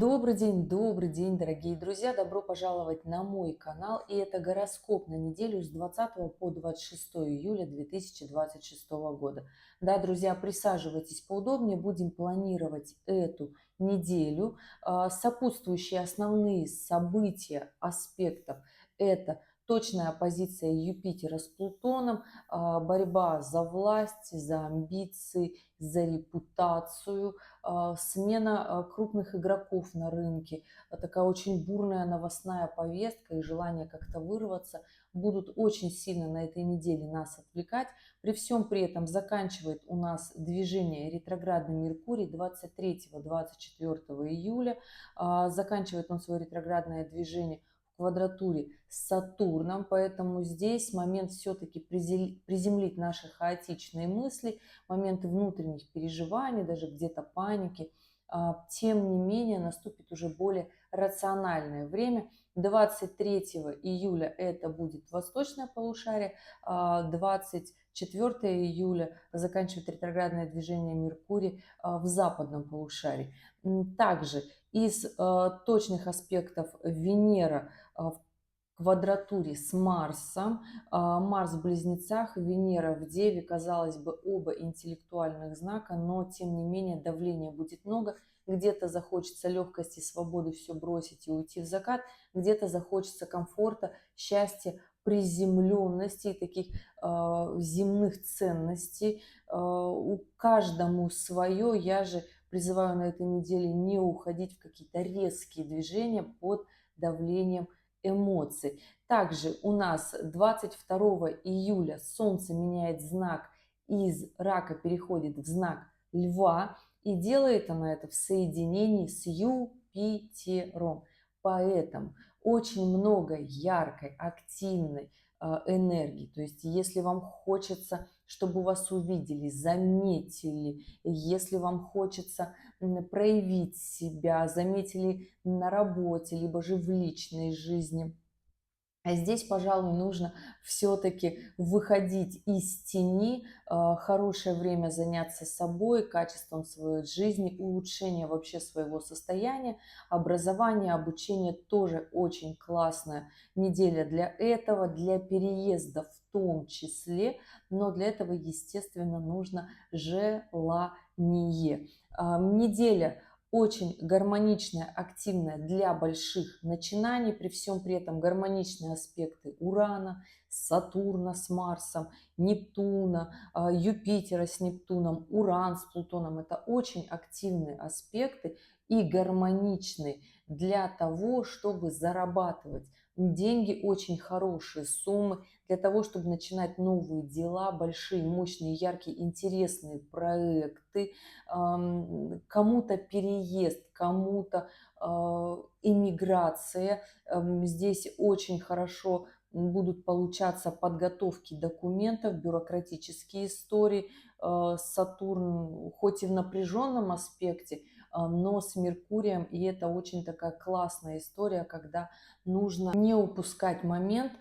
Добрый день, дорогие друзья! Добро пожаловать на мой канал. И это гороскоп на неделю с 20 по 26 июля 2026 года. Да, друзья, присаживайтесь поудобнее, будем планировать эту неделю. Сопутствующие основные события аспектов – это точная оппозиция Юпитера с Плутоном, борьба за власть, за амбиции, за репутацию, смена крупных игроков на рынке, такая очень бурная новостная повестка и желание как-то вырваться будут очень сильно на этой неделе нас отвлекать. При всем при этом заканчивает у нас движение ретроградный Меркурий 23-24 июля. Заканчивает он свое ретроградное движение в квадратуре с Сатурном, поэтому здесь момент все-таки приземлить наши хаотичные мысли, моменты внутренних переживаний, даже где-то паники. Тем не менее, наступит уже более рациональное время. 23 июля это будет восточное полушарие, 24 июля заканчивает ретроградное движение Меркурий в западном полушарии. Также из точных аспектов Венера в квадратуре с Марсом. Марс в Близнецах, Венера в Деве, казалось бы, оба интеллектуальных знака, но тем не менее давления будет много. Где-то захочется легкости, свободы, все бросить и уйти в закат, где-то захочется комфорта, счастья, приземленности и таких земных ценностей. У каждому свое. Я же призываю на этой неделе не уходить в какие-то резкие движения под давлением эмоций. Также у нас 22 июля Солнце меняет знак, из Рака переходит в знак Льва, и делает она это в соединении с Юпитером. Поэтому очень много яркой, активной энергии. То есть если вам хочется, чтобы вас увидели, заметили, если вам хочется проявить себя, заметили на работе, либо же в личной жизни. А здесь, пожалуй, нужно все-таки выходить из тени, хорошее время заняться собой, качеством своей жизни, улучшение вообще своего состояния, образование, обучение тоже очень классная неделя для этого, для переезда в том числе, но для этого, естественно, нужно желание. Неделя очень гармоничная, активная для больших начинаний, при всем при этом гармоничные аспекты Урана, Сатурна с Марсом, Нептуна, Юпитера с Нептуном, Уран с Плутоном. Это очень активные аспекты и гармоничные для того, чтобы зарабатывать деньги, очень хорошие суммы, для того, чтобы начинать новые дела, большие, мощные, яркие, интересные проекты, кому-то переезд, кому-то иммиграция. Здесь очень хорошо будут получаться подготовки документов, бюрократические истории. Сатурн хоть и в напряженном аспекте, но с Меркурием, и это очень такая классная история, когда нужно не упускать момент.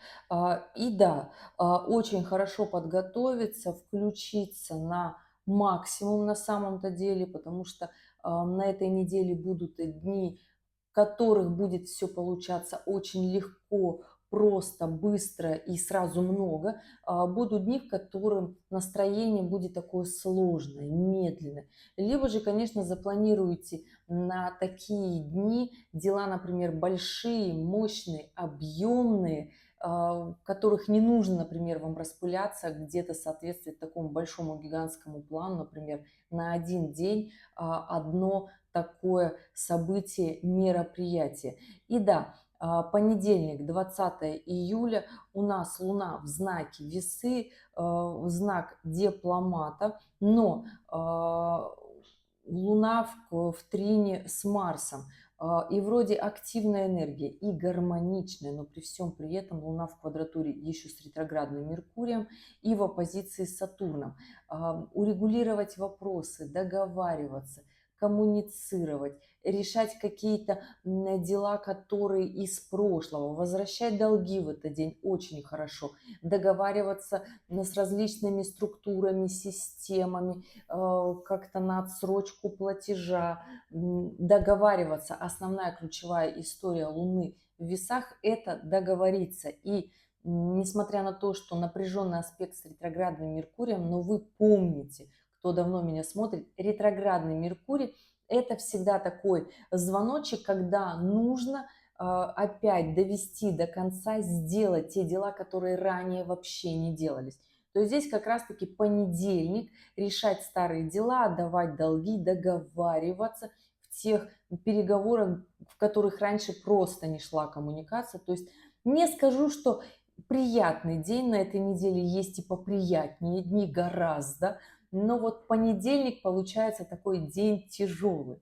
И да, очень хорошо подготовиться, включиться на максимум на самом-то деле, потому что на этой неделе будут дни, в которых будет все получаться очень легко, просто, быстро и сразу много. Будут дни, в которых настроение будет такое сложное, медленное. Либо же, конечно, запланируйте на такие дни дела, например, большие, мощные, объемные, в которых не нужно, например, вам распыляться где-то соответствовать такому большому гигантскому плану, например, на один день одно такое событие, мероприятие. И да, понедельник, 20 июля, у нас Луна в знаке Весы, знак дипломата, но Луна в трине с Марсом. И вроде активная энергия и гармоничная, но при всем при этом Луна в квадратуре еще с ретроградным Меркурием и в оппозиции с Сатурном. Урегулировать вопросы, договариваться, коммуницировать, решать какие-то дела, которые из прошлого, возвращать долги в этот день очень хорошо, договариваться с различными структурами, системами, как-то на отсрочку платежа, договариваться. Основная ключевая история Луны в весах – это договориться. И несмотря на то, что напряженный аспект с ретроградным Меркурием, но вы помните, кто давно меня смотрит, ретроградный Меркурий – это всегда такой звоночек, когда нужно опять довести до конца, сделать те дела, которые ранее вообще не делались. То есть здесь как раз-таки понедельник, решать старые дела, отдавать долги, договариваться в тех переговорах, в которых раньше просто не шла коммуникация. То есть не скажу, что приятный день на этой неделе, есть и поприятнее дни гораздо, но вот понедельник получается такой день тяжелый.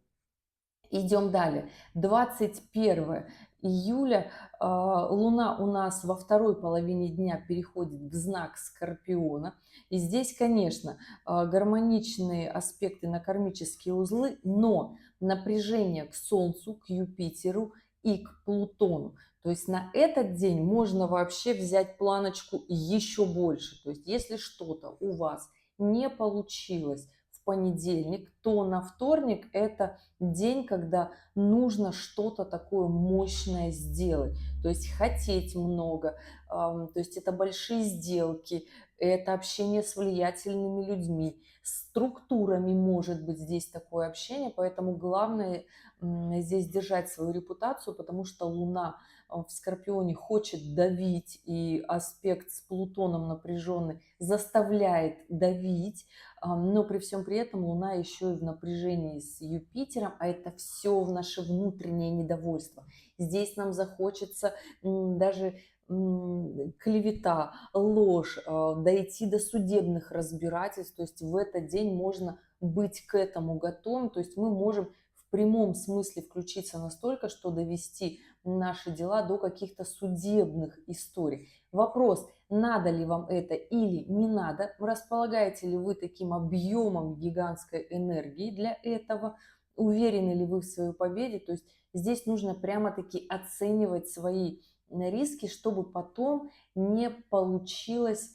Идем далее. 21 июля Луна у нас во второй половине дня переходит в знак Скорпиона. И здесь, конечно, гармоничные аспекты на кармические узлы, но напряжение к Солнцу, к Юпитеру и к Плутону. То есть на этот день можно вообще взять планочку еще больше. То есть если что-то у вас не получилось в понедельник, то на вторник это день, когда нужно что-то такое мощное сделать. То есть хотеть много, то есть это большие сделки, это общение с влиятельными людьми, структурами может быть здесь такое общение, поэтому главное здесь держать свою репутацию, потому что Луна в Скорпионе хочет давить, и аспект с Плутоном напряженный заставляет давить, но при всем при этом Луна еще и в напряжении с Юпитером, а это все в наше внутреннее недовольство. Здесь нам захочется даже клевета, ложь, дойти до судебных разбирательств, то есть в этот день можно быть к этому готовым, то есть мы можем в прямом смысле включиться настолько, что довести наши дела до каких-то судебных историй. Вопрос, надо ли вам это или не надо, располагаете ли вы таким объемом гигантской энергии для этого, уверены ли вы в своей победе, то есть здесь нужно прямо-таки оценивать свои риски, чтобы потом не получилось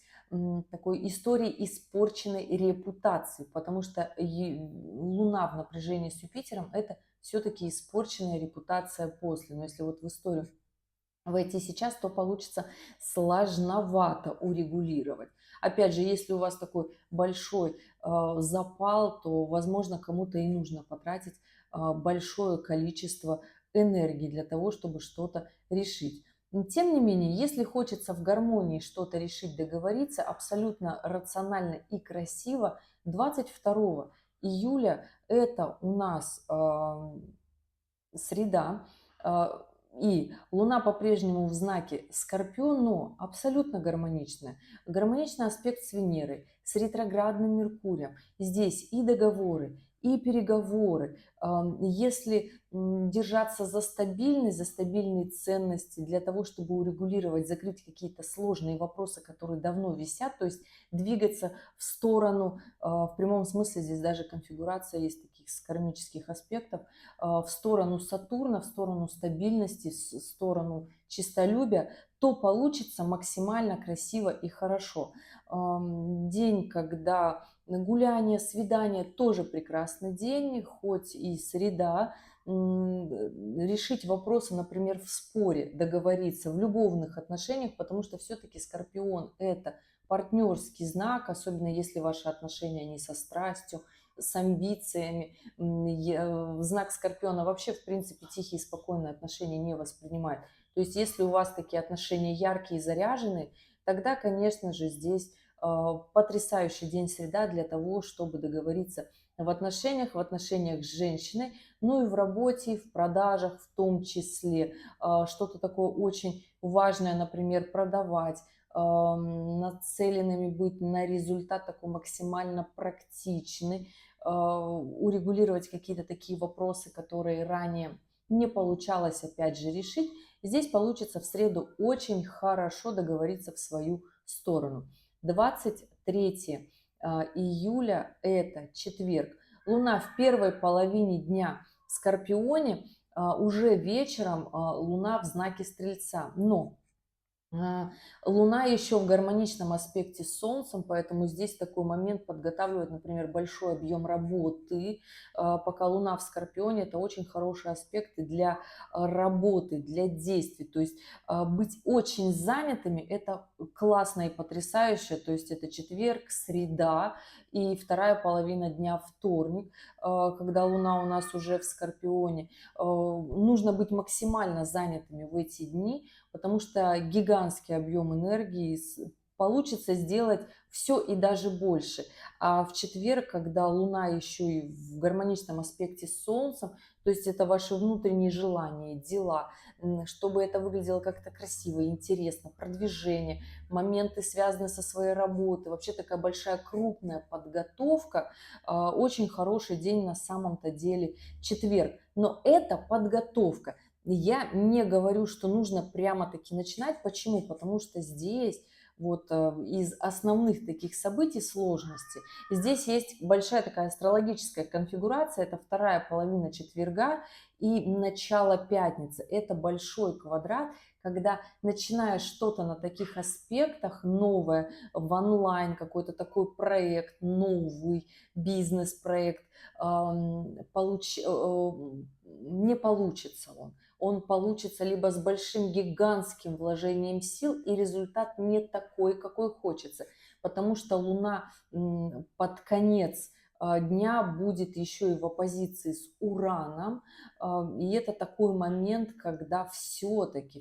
такой истории испорченной репутации, потому что Луна в напряжении с Юпитером – это все-таки испорченная репутация после. Но если вот в историю войти сейчас, то получится сложновато урегулировать. Опять же, если у вас такой большой запал, то, возможно, кому-то и нужно потратить большое количество энергии для того, чтобы что-то решить. Тем не менее, если хочется в гармонии что-то решить, договориться, абсолютно рационально и красиво, 22 июля это у нас среда, и Луна по-прежнему в знаке Скорпион, но абсолютно гармоничная. Гармоничный аспект с Венерой, с ретроградным Меркурием. Здесь и договоры, и переговоры. Если держаться за стабильность, за стабильные ценности, для того, чтобы урегулировать, закрыть какие-то сложные вопросы, которые давно висят, то есть двигаться в сторону, в прямом смысле здесь даже конфигурация есть таких кармических аспектов, в сторону Сатурна, в сторону стабильности, в сторону честолюбия, то получится максимально красиво и хорошо. День, когда гуляние, свидание, тоже прекрасный день, хоть и среда. Решить вопросы, например, в споре, договориться в любовных отношениях, потому что все-таки Скорпион – это партнерский знак, особенно если ваши отношения не со страстью, с амбициями. Знак Скорпиона вообще, в принципе, тихие и спокойные отношения не воспринимает. То есть, если у вас такие отношения яркие и заряженные, тогда, конечно же, здесь потрясающий день среда для того, чтобы договориться в отношениях с женщиной, ну и в работе, в продажах в том числе. Что-то такое очень важное, например, продавать, нацеленными быть на результат такой максимально практичный, урегулировать какие-то такие вопросы, которые ранее не получалось опять же решить. Здесь получится в среду очень хорошо договориться в свою сторону. 23 июля – это четверг. Луна в первой половине дня Скорпионе уже вечером Луна в знаке Стрельца, но а, Луна еще в гармоничном аспекте с Солнцем, поэтому здесь такой момент подготавливает, например, большой объем работы. Пока Луна в Скорпионе, это очень хорошие аспекты для работы, для действий. То есть быть очень занятыми– это классно и потрясающе. То есть это четверг, среда и вторая половина дня вторник, когда Луна у нас уже в Скорпионе. Нужно быть максимально занятыми в эти дни, потому что гигантский объем энергии, получится сделать все и даже больше. А в четверг, когда Луна еще и в гармоничном аспекте с Солнцем, то есть это ваши внутренние желания, дела, чтобы это выглядело как-то красиво, интересно, продвижение, моменты, связанные со своей работой, вообще такая большая крупная подготовка, очень хороший день на самом-то деле четверг. Но это подготовка. Я не говорю, что нужно прямо-таки начинать. Почему? Потому что здесь вот из основных таких событий сложности, здесь есть большая такая астрологическая конфигурация, это вторая половина четверга и начало пятницы. Это большой квадрат, когда начинаешь что-то на таких аспектах, новое, в онлайн, какой-то такой проект, новый бизнес-проект, не получится он получится либо с большим гигантским вложением сил, и результат не такой, какой хочется, потому что Луна под конец дня будет еще и в оппозиции с Ураном, и это такой момент, когда все-таки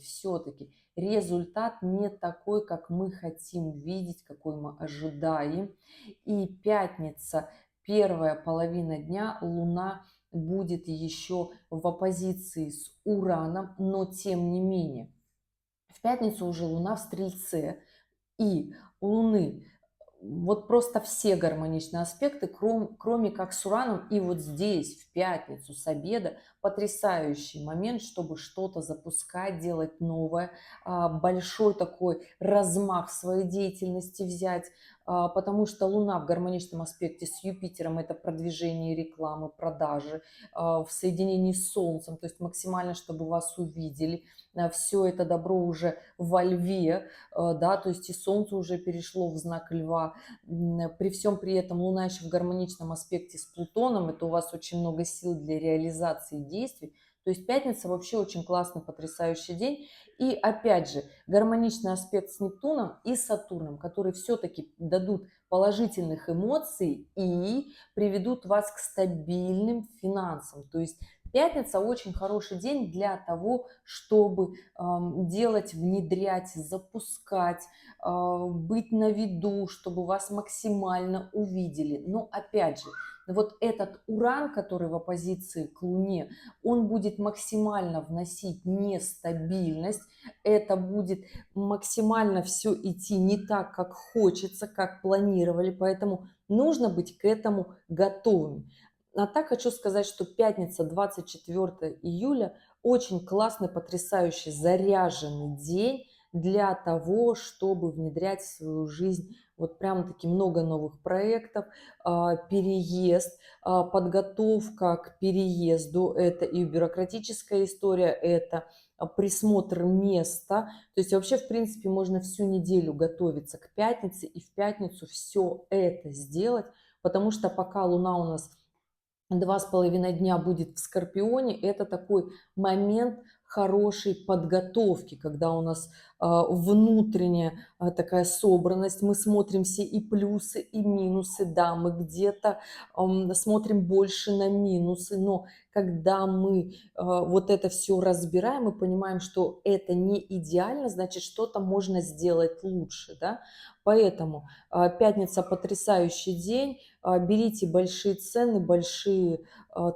результат не такой, как мы хотим видеть, какой мы ожидаем. И пятница, первая половина дня, Луна будет еще в оппозиции с Ураном, но тем не менее. В пятницу уже Луна в Стрельце, и у Луны вот просто все гармоничные аспекты, кроме как с Ураном. И вот здесь, в пятницу с обеда, потрясающий момент, чтобы что-то запускать, делать новое, большой такой размах своей деятельности взять, потому что Луна в гармоничном аспекте с Юпитером– это продвижение рекламы, продажи, в соединении с Солнцем, то есть максимально, чтобы вас увидели. Все это добро уже во Льве, да, то есть и Солнце уже перешло в знак Льва. При всем при этом Луна еще в гармоничном аспекте с Плутоном, это у вас очень много сил для реализации действий. То есть пятница вообще очень классный, потрясающий день. И опять же, гармоничный аспект с Нептуном и Сатурном, которые все-таки дадут положительных эмоций и приведут вас к стабильным финансам. То есть пятница очень хороший день для того, чтобы делать, внедрять, запускать, быть на виду, чтобы вас максимально увидели. Но опять же, вот этот Уран, который в оппозиции к Луне, он будет максимально вносить нестабильность, это будет максимально все идти не так, как хочется, как планировали, поэтому нужно быть к этому готовым. А так хочу сказать, что пятница, 24 июля, очень классный, потрясающий, заряженный день для того, чтобы внедрять в свою жизнь вот прям таки много новых проектов, переезд, подготовка к переезду, это и бюрократическая история, это присмотр места. То есть вообще, в принципе, можно всю неделю готовиться к пятнице и в пятницу все это сделать, потому что пока Луна у нас 2,5 дня будет в Скорпионе, это такой момент хорошей подготовки, когда у нас внутренняя такая собранность, мы смотрим все и плюсы, и минусы, да, мы где-то смотрим больше на минусы, но когда мы вот это все разбираем и понимаем, что это не идеально, значит, что-то можно сделать лучше, да, поэтому пятница потрясающий день, берите большие цены, большие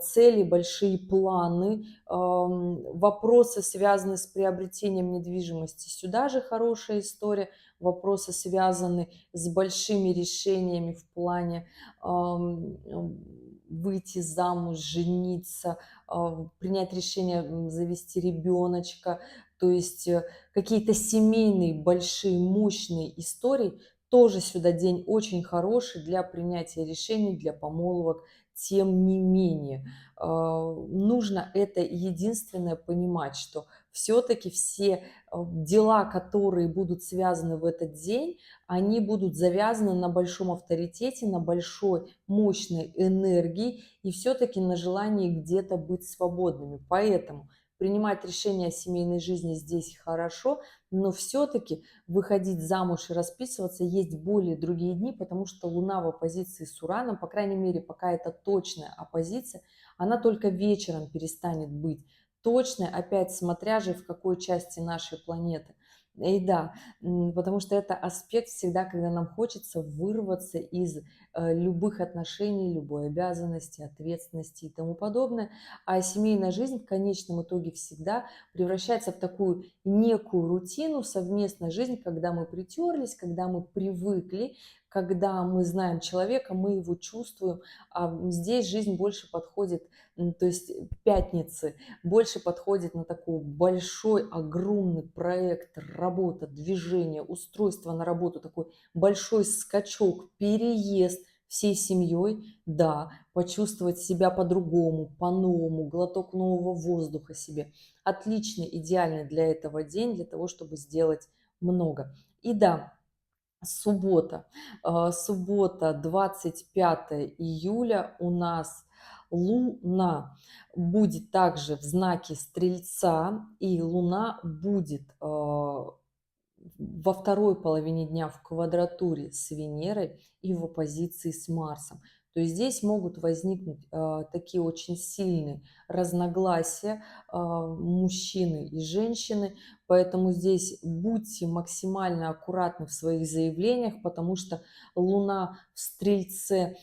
цели, большие планы, вопросы, связанные с приобретением недвижимости. Сюда же хорошая история. Вопросы, связанные с большими решениями в плане выйти замуж, жениться, принять решение завести ребеночка. То есть какие-то семейные, большие, мощные истории. Тоже сюда день очень хороший для принятия решений, для помолвок, тем не менее, нужно это единственное понимать, что все-таки все дела, которые будут связаны в этот день, они будут завязаны на большом авторитете, на большой мощной энергии и все-таки на желании где-то быть свободными. Поэтому принимать решения о семейной жизни здесь хорошо, но все-таки выходить замуж и расписываться есть более другие дни, потому что Луна в оппозиции с Ураном, по крайней мере, пока это точная оппозиция, она только вечером перестанет быть точной, опять смотря же в какой части нашей планеты. И да, потому что это аспект всегда, когда нам хочется вырваться из любых отношений, любой обязанности, ответственности и тому подобное. А семейная жизнь в конечном итоге всегда превращается в такую некую рутину, совместная жизнь, когда мы притерлись, когда мы привыкли, когда мы знаем человека, мы его чувствуем. А здесь жизнь больше подходит, то есть пятницы, больше подходит на такой большой, огромный проект, работа, движение, устройство на работу, такой большой скачок, переезд всей семьей, да, почувствовать себя по-другому, по-новому, глоток нового воздуха себе. Отличный, идеальный для этого день, для того, чтобы сделать много. И да, суббота. Суббота, 25 июля у нас Луна будет также в знаке Стрельца, и Луна будет во второй половине дня в квадратуре с Венерой и в оппозиции с Марсом. То есть здесь могут возникнуть такие очень сильные разногласия мужчины и женщины, поэтому здесь будьте максимально аккуратны в своих заявлениях, потому что Луна в Стрельце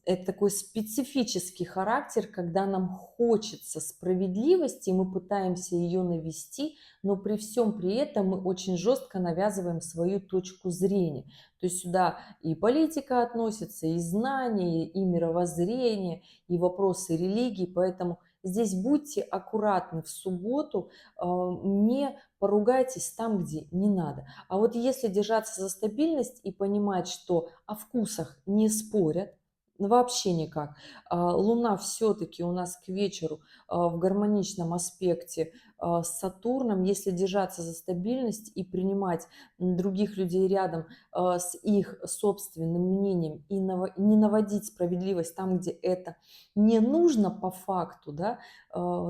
это такой специфический характер, когда нам хочется справедливости, и мы пытаемся ее навести, но при всем при этом мы очень жестко навязываем свою точку зрения. То есть сюда и политика относится, и знания, и мировоззрение, и вопросы религии, поэтому здесь будьте аккуратны в субботу, не поругайтесь там, где не надо. А вот если держаться за стабильность и понимать, что о вкусах не спорят, вообще никак. Луна все-таки у нас к вечеру в гармоничном аспекте с Сатурном, если держаться за стабильность и принимать других людей рядом с их собственным мнением и не наводить справедливость там, где это не нужно по факту, да,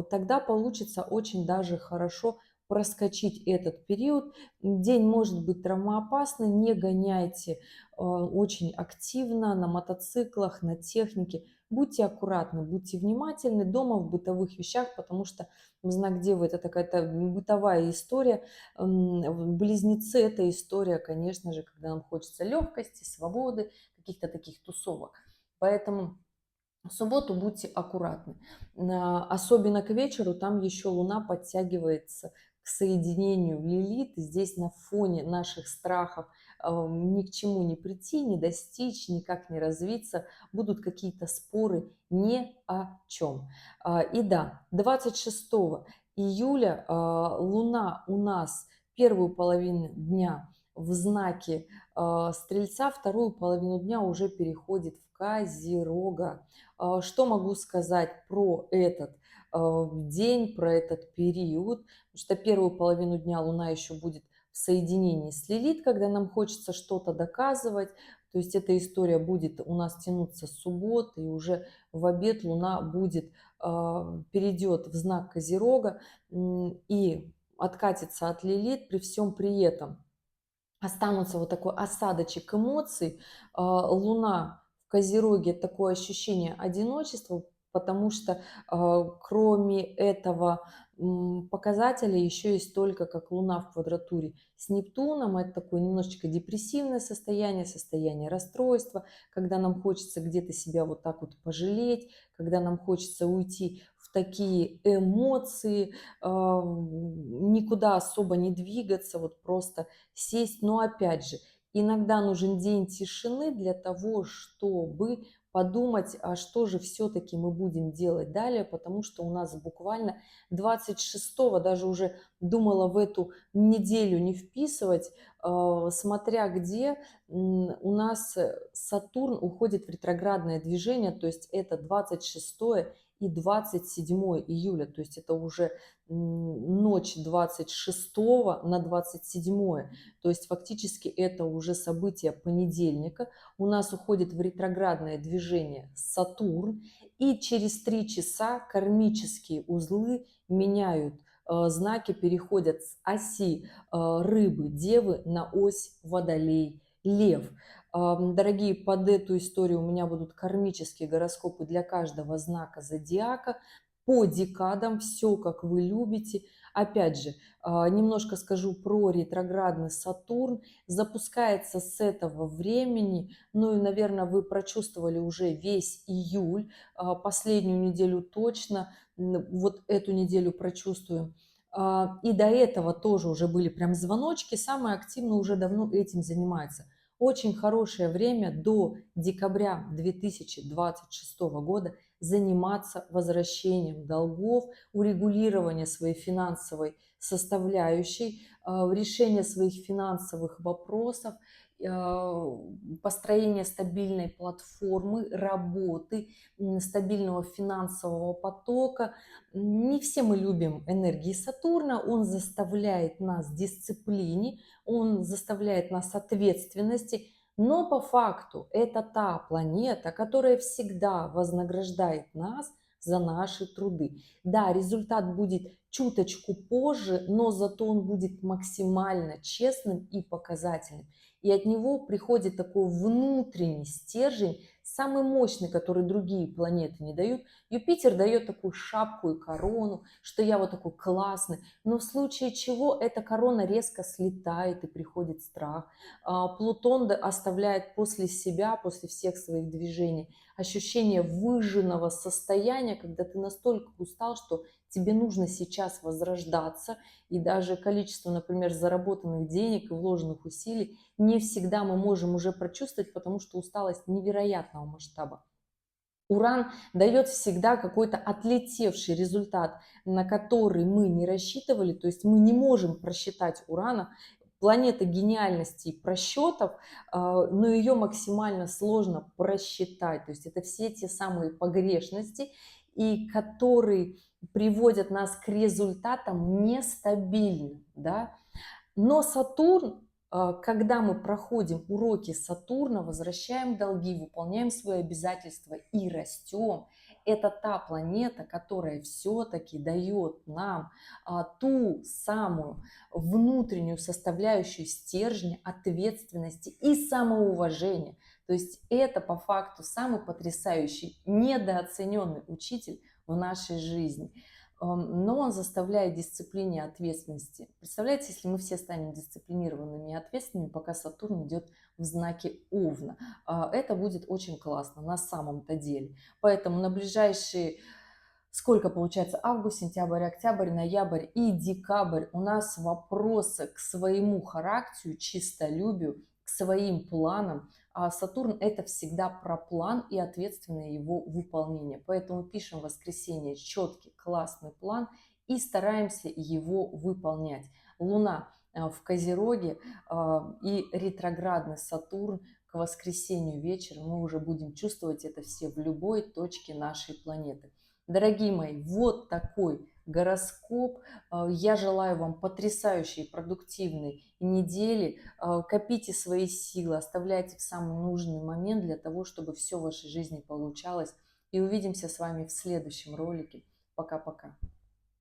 тогда получится очень даже хорошо проскочить этот период. День может быть травмоопасный, не гоняйте очень активно на мотоциклах, на технике. Будьте аккуратны, будьте внимательны дома в бытовых вещах, потому что знак Девы это такая-то бытовая история. Близнецы это история, конечно же, когда нам хочется легкости, свободы, каких-то таких тусовок. Поэтому в субботу будьте аккуратны. Особенно к вечеру там еще Луна подтягивается к соединению Лилит. Здесь на фоне наших страхов ни к чему не прийти, не достичь, никак не развиться. Будут какие-то споры ни о чем. И да, 26 июля Луна у нас первую половину дня в знаке Стрельца, вторую половину дня уже переходит в Козерога. Что могу сказать про этот день, про этот период? Потому что первую половину дня Луна еще будет в соединении с Лилит, когда нам хочется что-то доказывать. То есть эта история будет у нас тянуться с субботы, и уже в обед Луна будет, перейдет в знак Козерога и откатится от Лилит. При всем при этом останутся вот такой осадочек эмоций. Луна в Козероге — такое ощущение одиночества, потому что кроме этого показателя еще есть только как Луна в квадратуре с Нептуном. Это такое немножечко депрессивное состояние, состояние расстройства, когда нам хочется где-то себя вот так вот пожалеть, когда нам хочется уйти в такие эмоции, никуда особо не двигаться, вот просто сесть. Но опять же, иногда нужен день тишины для того, чтобы подумать, а что же все-таки мы будем делать далее, потому что у нас буквально 26-го, даже уже думала в эту неделю не вписывать, смотря где, у нас Сатурн уходит в ретроградное движение, то есть это 26 и 27 июля, то есть это уже ночь 26 на 27, то есть фактически это уже событие понедельника. У нас уходит в ретроградное движение Сатурн, и через 3 часа кармические узлы меняют знаки, переходят с оси рыбы, девы на ось водолей, лев. Дорогие, под эту историю у меня будут кармические гороскопы для каждого знака зодиака по декадам, все как вы любите. Опять же, немножко скажу про ретроградный Сатурн. Запускается с этого времени, ну и, наверное, вы прочувствовали уже весь июль, последнюю неделю точно, вот эту неделю прочувствуем. И до этого тоже уже были прям звоночки, самое активно уже давно этим занимается. Очень хорошее время до декабря 2026 года заниматься возвращением долгов, урегулирование своей финансовой составляющей, решение своих финансовых вопросов, построение стабильной платформы, работы, стабильного финансового потока. Не все мы любим энергии Сатурна, он заставляет нас дисциплине, он заставляет нас ответственности, но по факту это та планета, которая всегда вознаграждает нас за наши труды. Да, результат будет чуточку позже, но зато он будет максимально честным и показательным. И от него приходит такой внутренний стержень, самый мощный, который другие планеты не дают. Юпитер дает такую шапку и корону, что я вот такой классный, но в случае чего эта корона резко слетает и приходит страх. Плутон оставляет после себя, после всех своих движений, ощущение выжженного состояния, когда ты настолько устал, что тебе нужно сейчас возрождаться, и даже количество, например, заработанных денег и вложенных усилий не всегда мы можем уже прочувствовать, потому что усталость невероятного масштаба. Уран дает всегда какой-то отлетевший результат, на который мы не рассчитывали, то есть мы не можем просчитать Урана. Планета гениальности и просчетов, но ее максимально сложно просчитать. То есть это все те самые погрешности, и которые приводят нас к результатам нестабильным. Да? Но Сатурн, когда мы проходим уроки Сатурна, возвращаем долги, выполняем свои обязательства и растем, это та планета, которая все-таки дает нам ту самую внутреннюю составляющую стержня, ответственности и самоуважения. То есть это по факту самый потрясающий, недооцененный учитель в нашей жизни. Но он заставляет дисциплине и ответственности. Представляете, если мы все станем дисциплинированными и ответственными, пока Сатурн идет в знаке Овна. Это будет очень классно на самом-то деле. Поэтому на ближайшие, сколько получается, август, сентябрь, октябрь, ноябрь и декабрь у нас вопросы к своему характеру, чистолюбию, к своим планам. А Сатурн это всегда про план и ответственное его выполнение. Поэтому пишем в воскресенье четкий, классный план и стараемся его выполнять. Луна в Козероге и ретроградный Сатурн к воскресенью вечером. Мы уже будем чувствовать это все в любой точке нашей планеты. Дорогие мои, вот такой гороскоп. Я желаю вам потрясающей продуктивной недели. Копите свои силы, оставляйте в самый нужный момент для того, чтобы все в вашей жизни получалось. И увидимся с вами в следующем ролике. Пока-пока.